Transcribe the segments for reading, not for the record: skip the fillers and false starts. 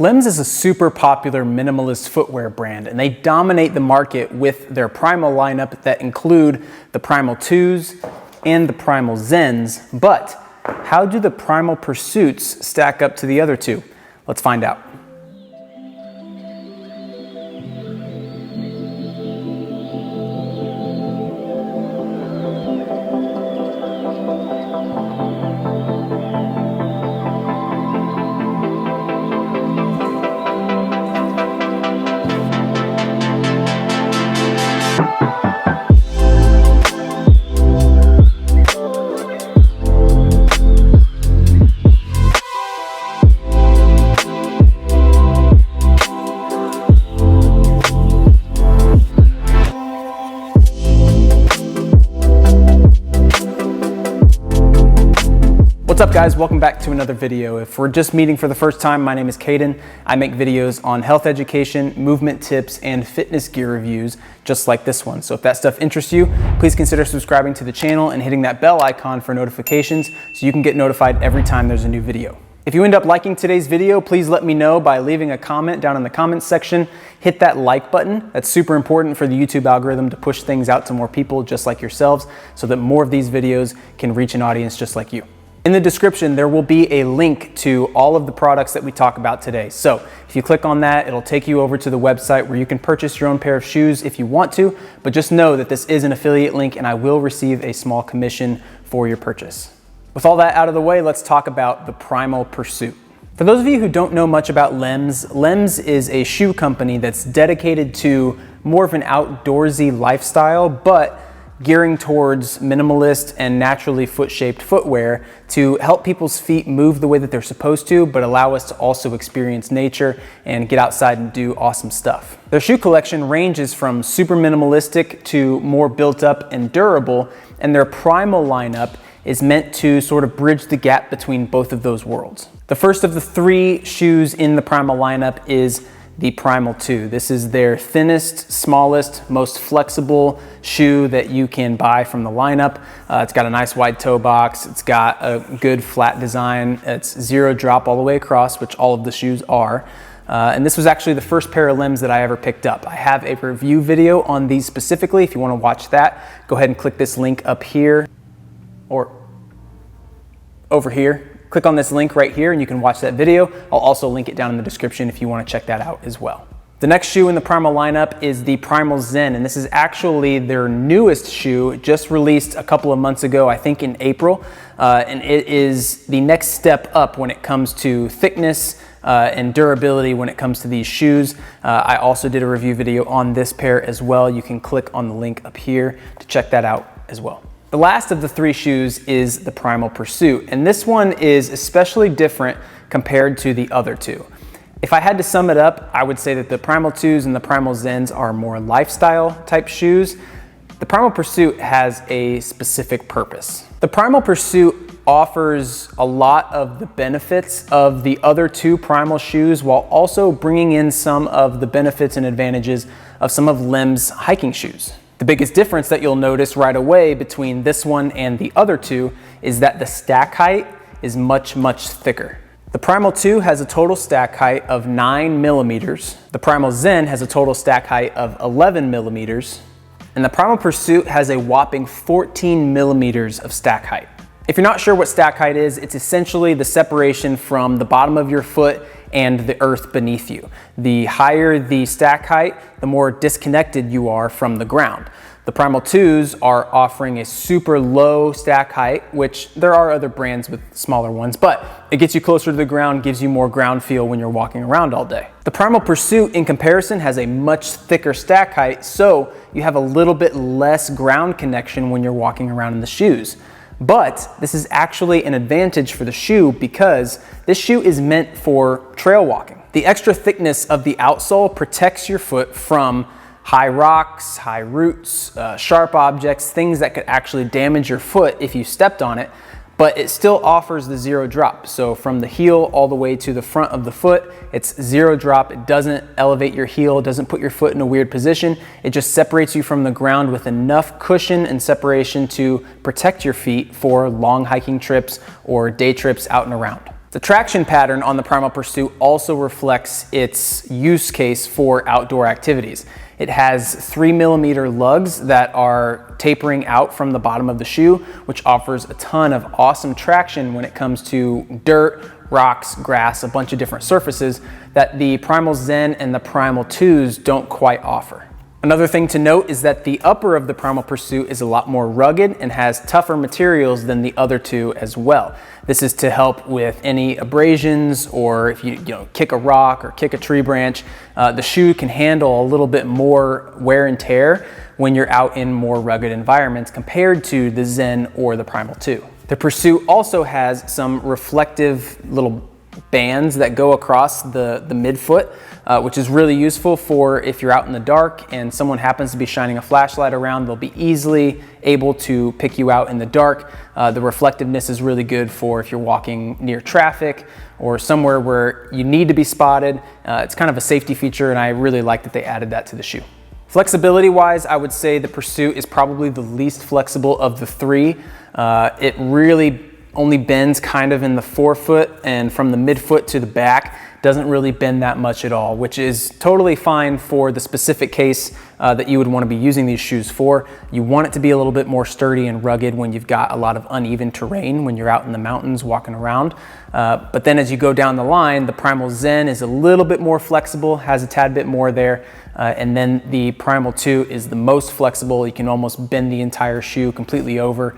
Lems is a super popular minimalist footwear brand, and they dominate the market with their Primal lineup that include the Primal 2s and the Primal Zens. But how do the Primal Pursuits stack up to the other two? Let's find out. What's up guys, welcome back to another video. If we're just meeting for the first time, my name is Caden. I make videos on health education, movement tips, and fitness gear reviews, just like this one. So if that stuff interests you, please consider subscribing to the channel and hitting that bell icon for notifications so you can get notified every time there's a new video. If you end up liking today's video, please let me know by leaving a comment down in the comments section. Hit that like button. That's super important for the YouTube algorithm to push things out to more people just like yourselves so that more of these videos can reach an audience just like you. In the description, there will be a link to all of the products that we talk about today. So if you click on that, it'll take you over to the website where you can purchase your own pair of shoes if you want to, but just know that this is an affiliate link and I will receive a small commission for your purchase. With all that out of the way, let's talk about the Primal Pursuit. For those of you who don't know much about Lems, Lems is a shoe company that's dedicated to more of an outdoorsy lifestyle, but gearing towards minimalist and naturally foot-shaped footwear to help people's feet move the way that they're supposed to, but allow us to also experience nature and get outside and do awesome stuff. Their shoe collection ranges from super minimalistic to more built up and durable, and their Primal lineup is meant to sort of bridge the gap between both of those worlds. The first of the three shoes in the Primal lineup is the Primal 2. This is their thinnest, smallest, most flexible shoe that you can buy from the lineup. It's got a nice wide toe box. It's got a good flat design. It's zero drop all the way across, which all of the shoes are. And this was actually the first pair of Lems that I ever picked up. I have a review video on these specifically. If you want to watch that, go ahead and click this link up here or over here. Click on this link right here and you can watch that video. I'll also link it down in the description if you want to check that out as well. The next shoe in the Primal lineup is the Primal Zen, and this is actually their newest shoe, just released a couple of months ago, I think in April, and it is the next step up when it comes to thickness and durability when it comes to these shoes. I also did a review video on this pair as well. You can click on the link up here to check that out as well. The last of the three shoes is the Primal Pursuit, and this one is especially different compared to the other two. If I had to sum it up, I would say that the Primal 2s and the Primal Zens are more lifestyle type shoes. The Primal Pursuit has a specific purpose. The Primal Pursuit offers a lot of the benefits of the other two Primal shoes while also bringing in some of the benefits and advantages of some of Lems' hiking shoes. The biggest difference that you'll notice right away between this one and the other two is that the stack height is much, much thicker. The Primal 2 has a total stack height of 9 millimeters. The Primal Zen has a total stack height of 11 millimeters. And the Primal Pursuit has a whopping 14 millimeters of stack height. If you're not sure what stack height is, it's essentially the separation from the bottom of your foot and the earth beneath you. The higher the stack height, the more disconnected you are from the ground. The Primal 2s are offering a super low stack height, which there are other brands with smaller ones, but it gets you closer to the ground, gives you more ground feel when you're walking around all day. The Primal Pursuit in comparison has a much thicker stack height, so you have a little bit less ground connection when you're walking around in the shoes. But this is actually an advantage for the shoe because this shoe is meant for trail walking. The extra thickness of the outsole protects your foot from high rocks, high roots, sharp objects, things that could actually damage your foot if you stepped on it, but it still offers the zero drop. So from the heel all the way to the front of the foot, it's zero drop. It doesn't elevate your heel, it doesn't put your foot in a weird position. It just separates you from the ground with enough cushion and separation to protect your feet for long hiking trips or day trips out and around. The traction pattern on the Primal Pursuit also reflects its use case for outdoor activities. It has 3mm lugs that are tapering out from the bottom of the shoe, which offers a ton of awesome traction when it comes to dirt, rocks, grass, a bunch of different surfaces that the Primal Zen and the Primal 2s don't quite offer. Another thing to note is that the upper of the Primal Pursuit is a lot more rugged and has tougher materials than the other two as well. This is to help with any abrasions, or if you kick a rock or kick a tree branch, the shoe can handle a little bit more wear and tear when you're out in more rugged environments compared to the Zen or the Primal 2. The Pursuit also has some reflective little bands that go across the midfoot, which is really useful for if you're out in the dark and someone happens to be shining a flashlight around, they'll be easily able to pick you out in the dark. The reflectiveness is really good for if you're walking near traffic or somewhere where you need to be spotted. It's kind of a safety feature, and I really like that they added that to the shoe. Flexibility wise, I would say the Pursuit is probably the least flexible of the three. It really only bends kind of in the forefoot, and from the midfoot to the back doesn't really bend that much at all, which is totally fine for the specific case that you would want to be using these shoes for. You want it to be a little bit more sturdy and rugged when you've got a lot of uneven terrain, when you're out in the mountains walking around. But then as you go down the line, the Primal Zen is a little bit more flexible, has a tad bit more there. And then the Primal 2 is the most flexible. You can almost bend the entire shoe completely over,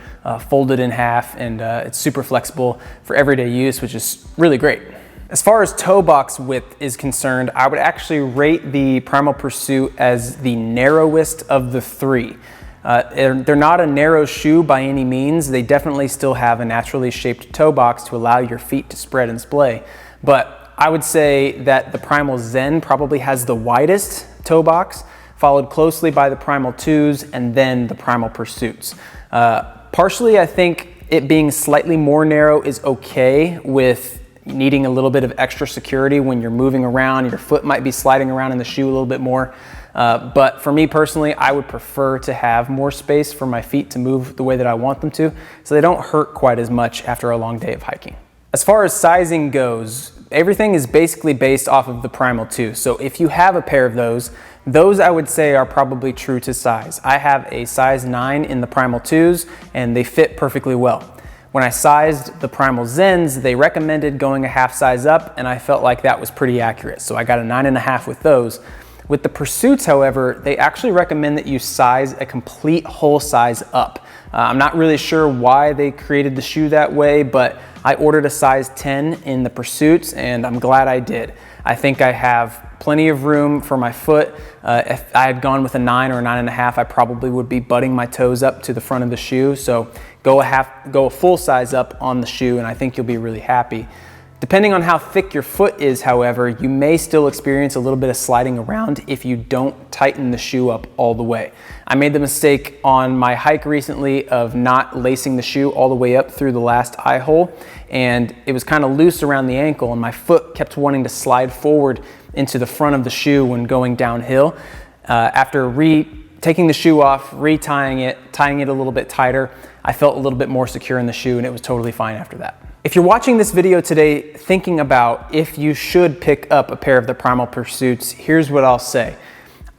fold it in half, and it's super flexible for everyday use, which is really great. As far as toe box width is concerned, I would actually rate the Primal Pursuit as the narrowest of the three. They're not a narrow shoe by any means. They definitely still have a naturally shaped toe box to allow your feet to spread and splay. But I would say that the Primal Zen probably has the widest toe box, followed closely by the Primal 2s and then the Primal Pursuits. Partially, I think it being slightly more narrow is okay with needing a little bit of extra security when you're moving around. Your foot might be sliding around in the shoe a little bit more. But for me personally, I would prefer to have more space for my feet to move the way that I want them to, so they don't hurt quite as much after a long day of hiking. As far as sizing goes, everything is basically based off of the Primal 2. So if you have a pair of those I would say are probably true to size. I have a size 9 in the Primal 2s, and they fit perfectly well. When I sized the Primal Zens, they recommended going a half size up, and I felt like that was pretty accurate. So I got a 9.5 with those. With the Pursuits, however, they actually recommend that you size a complete whole size up. I'm not really sure why they created the shoe that way, but I ordered a size 10 in the Pursuits, and I'm glad I did. I think I have plenty of room for my foot. If I had gone with a 9 or a 9.5, I probably would be butting my toes up to the front of the shoe. So go a full size up on the shoe, and I think you'll be really happy. Depending on how thick your foot is, however, you may still experience a little bit of sliding around if you don't tighten the shoe up all the way. I made the mistake on my hike recently of not lacing the shoe all the way up through the last eye hole, and it was kind of loose around the ankle, and my foot kept wanting to slide forward into the front of the shoe when going downhill. After taking the shoe off, retying it, tying it a little bit tighter, I felt a little bit more secure in the shoe, and it was totally fine after that. If you're watching this video today thinking about if you should pick up a pair of the Primal Pursuits, here's what I'll say.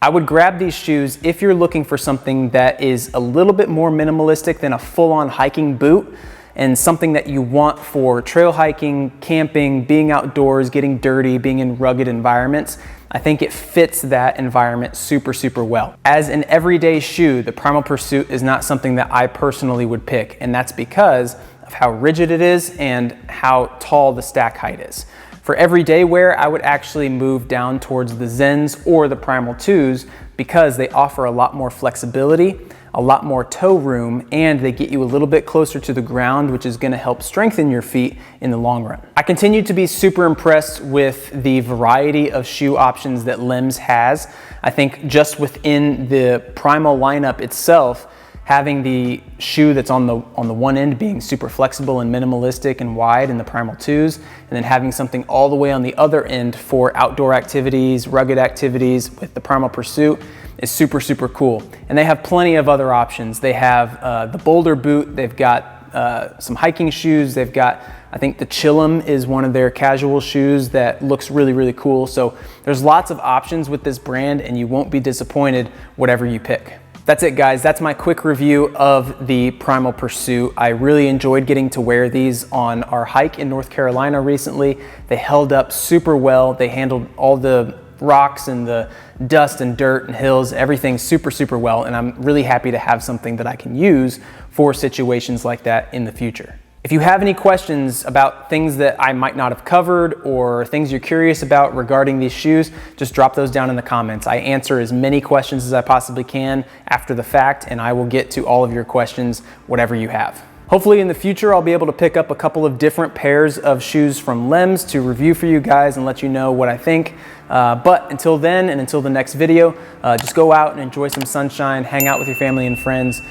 I would grab these shoes if you're looking for something that is a little bit more minimalistic than a full-on hiking boot, and something that you want for trail hiking, camping, being outdoors, getting dirty, being in rugged environments. I think it fits that environment super, super well. As an everyday shoe, the Primal Pursuit is not something that I personally would pick, and that's because of how rigid it is and how tall the stack height is. For everyday wear, I would actually move down towards the Zens or the Primal 2s because they offer a lot more flexibility, a lot more toe room, and they get you a little bit closer to the ground, which is gonna help strengthen your feet in the long run. I continue to be super impressed with the variety of shoe options that Lems has. I think just within the Primal lineup itself, having the shoe that's on the one end being super flexible and minimalistic and wide in the Primal 2s, and then having something all the way on the other end for outdoor activities, rugged activities with the Primal Pursuit is super, super cool. And they have plenty of other options. They have the Boulder boot, they've got some hiking shoes. They've got, I think the Chillum is one of their casual shoes that looks really, really cool. So there's lots of options with this brand, and you won't be disappointed whatever you pick. That's it, guys. That's my quick review of the Primal Pursuit. I really enjoyed getting to wear these on our hike in North Carolina recently. They held up super well. They handled all the rocks and the dust and dirt and hills, everything super, super well. And I'm really happy to have something that I can use for situations like that in the future. If you have any questions about things that I might not have covered or things you're curious about regarding these shoes, just drop those down in the comments. I answer as many questions as I possibly can after the fact, and I will get to all of your questions, whatever you have. Hopefully in the future, I'll be able to pick up a couple of different pairs of shoes from Lems to review for you guys and let you know what I think. But until then, and until the next video, just go out and enjoy some sunshine, hang out with your family and friends,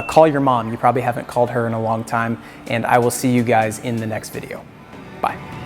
call your mom. You probably haven't called her in a long time, and I will see you guys in the next video. Bye.